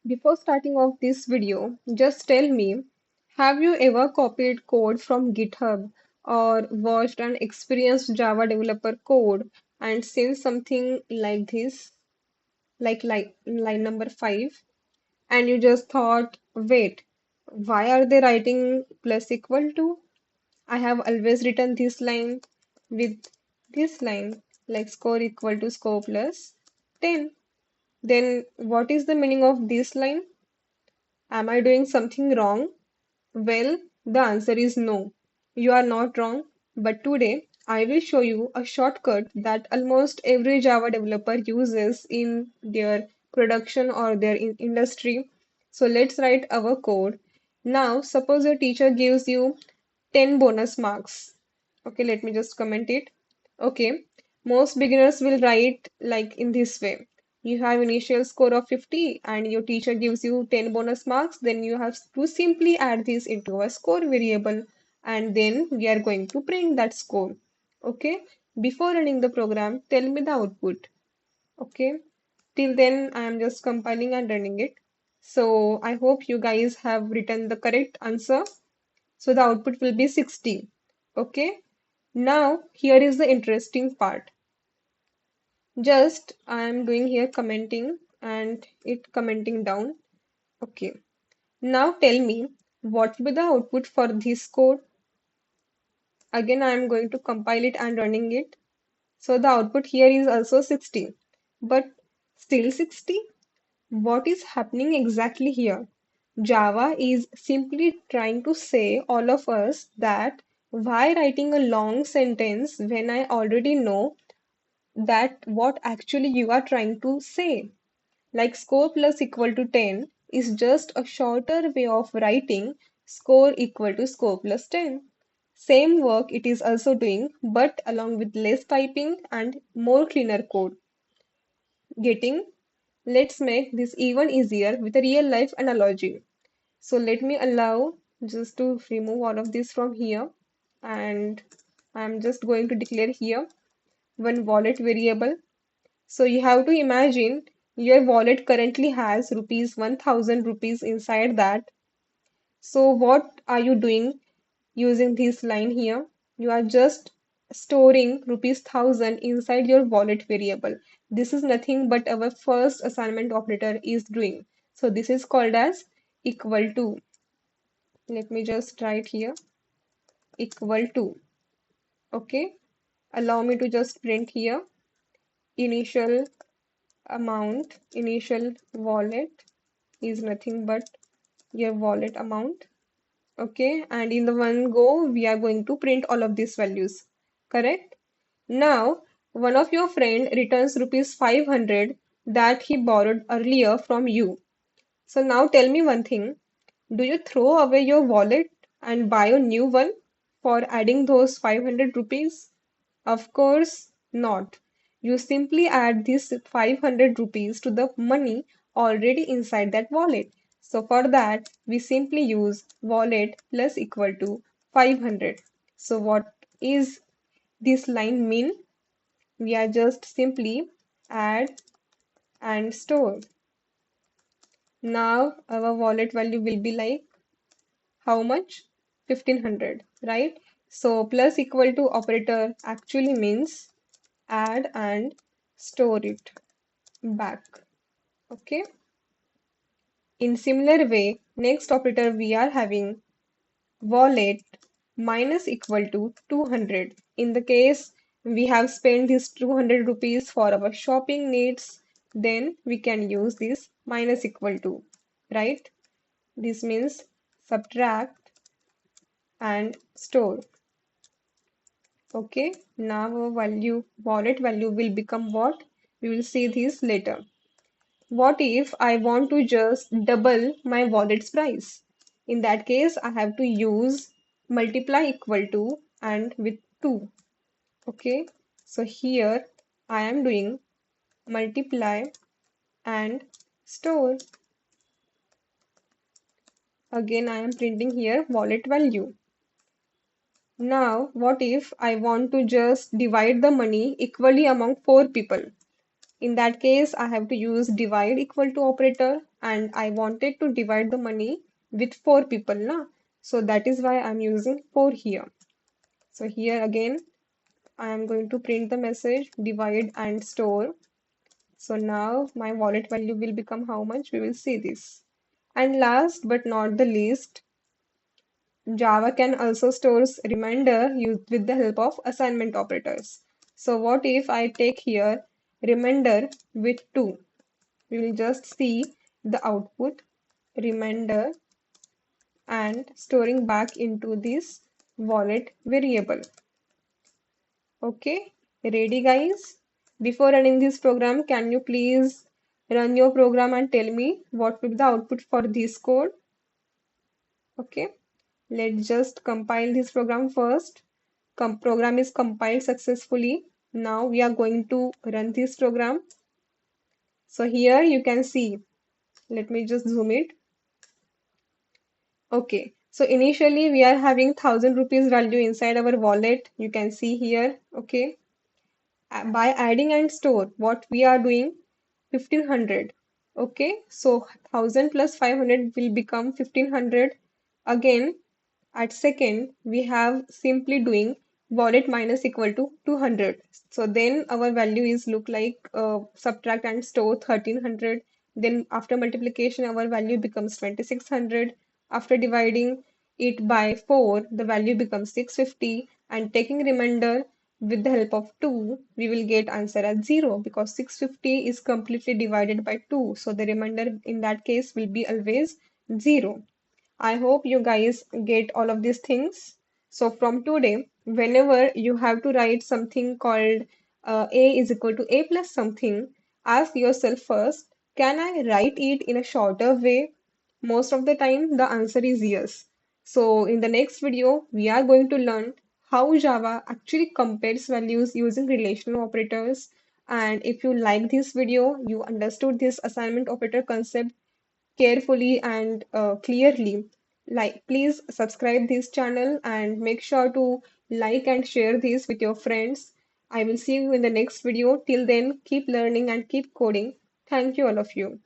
Before starting off this video, just tell me, have you ever copied code from GitHub or watched an experienced Java developer code and seen something like this, like line number 5, and you just thought, wait, why are they writing plus equal to? I have always written this line with this line, like score equal to score plus 10. Then what is the meaning of this line? Am I doing something wrong? Well, the answer is no. You are not wrong. But today, I will show you a shortcut that almost every Java developer uses in their production or their industry. So let's write our code. Now, suppose your teacher gives you 10 bonus marks. Okay, let me just comment it. Okay, most beginners will write like in this way. You have initial score of 50 and your teacher gives you 10 bonus marks, then you have to simply add this into a score variable and then we are going to print that score. Okay, before running the program, tell me the output. Okay, till then I am just compiling and running it. So I hope you guys have written the correct answer. So the output will be 60. Okay. Now here is the interesting part. Just I am doing here commenting and it commenting down. Okay. Now tell me what will be the output for this code. Again, I am going to compile it and running it. So the output here is also 60. But still 60? What is happening exactly here? Java is simply trying to say all of us that why writing a long sentence when I already know that what actually you are trying to say. Like score plus equal to 10 is just a shorter way of writing score equal to score plus 10. Same work it is also doing, but along with less typing and more cleaner code. Getting? Let's make this even easier with a real life analogy. So let me allow just to remove all of this from here and I'm just going to declare here one wallet variable. So you have to imagine your wallet currently has rupees 1000 rupees inside that. So what are you doing using this line here? You are just storing rupees 1000 inside your wallet variable. This is nothing but our first assignment operator is doing. So this is called as equal to. Let me just write here equal to. Okay. Allow me to just print here initial amount, initial wallet is nothing but your wallet amount. Okay, and in the one go, we are going to print all of these values. Correct? Now, one of your friend returns rupees 500 that he borrowed earlier from you. So now tell me one thing. Do you throw away your wallet and buy a new one for adding those 500 rupees? Of course not. You simply add this 500 rupees to the money already inside that wallet. So for that, we simply use wallet plus equal to 500. So what is this line mean? We are just simply add and store. Now our wallet value will be like how much? 1500, right? So plus equal to operator actually means add and store it back. Okay. In similar way, next operator we are having wallet minus equal to 200. In the case we have spent this 200 rupees for our shopping needs, then we can use this minus equal to, right? This means subtract and store. Okay, now our value, wallet value will become what? We will see this later. What if I want to just double my wallet's price? In that case, I have to use multiply equal to and with 2. Okay, so here I am doing multiply and store. Again, I am printing here wallet value. Now, what if I want to just divide the money equally among 4 people? In that case, I have to use divide equal to operator, and I wanted to divide the money with four people, na? So that is why I'm using 4 here. So here again, I am going to print the message divide and store. So now my wallet value will become how much? We will see this. And last but not the least, Java can also store remainder used with the help of assignment operators. So what if I take here remainder with 2? We will just see the output remainder and storing back into this wallet variable. Okay, ready guys? Before running this program, can you please run your program and tell me what will be the output for this code? Okay, let's just compile this program first. Program is compiled successfully. Now we are going to run this program. So here you can see, let me just zoom it. Okay, so initially we are having 1,000 rupees value inside our wallet. You can see here. Okay, by adding and store, what we are doing 1,500. Okay, so 1,000 plus 500 will become 1,500. Again, at second, we have simply doing wallet minus equal to 200. So then our value is look like subtract and store 1,300. Then after multiplication, our value becomes 2,600. After dividing it by 4, the value becomes 650. And taking remainder with the help of 2, we will get answer as 0 because 650 is completely divided by 2. So the remainder in that case will be always 0. I hope you guys get all of these things. So from today, whenever you have to write something called A is equal to A plus something, ask yourself first, can I write it in a shorter way? Most of the time, the answer is yes. So in the next video, we are going to learn how Java actually compares values using relational operators. And if you like this video, you understood this assignment operator concept carefully and clearly, like please subscribe this channel and make sure to like and share this with your friends. I will see you in the next video. Till then, keep learning and keep coding. Thank you all of you.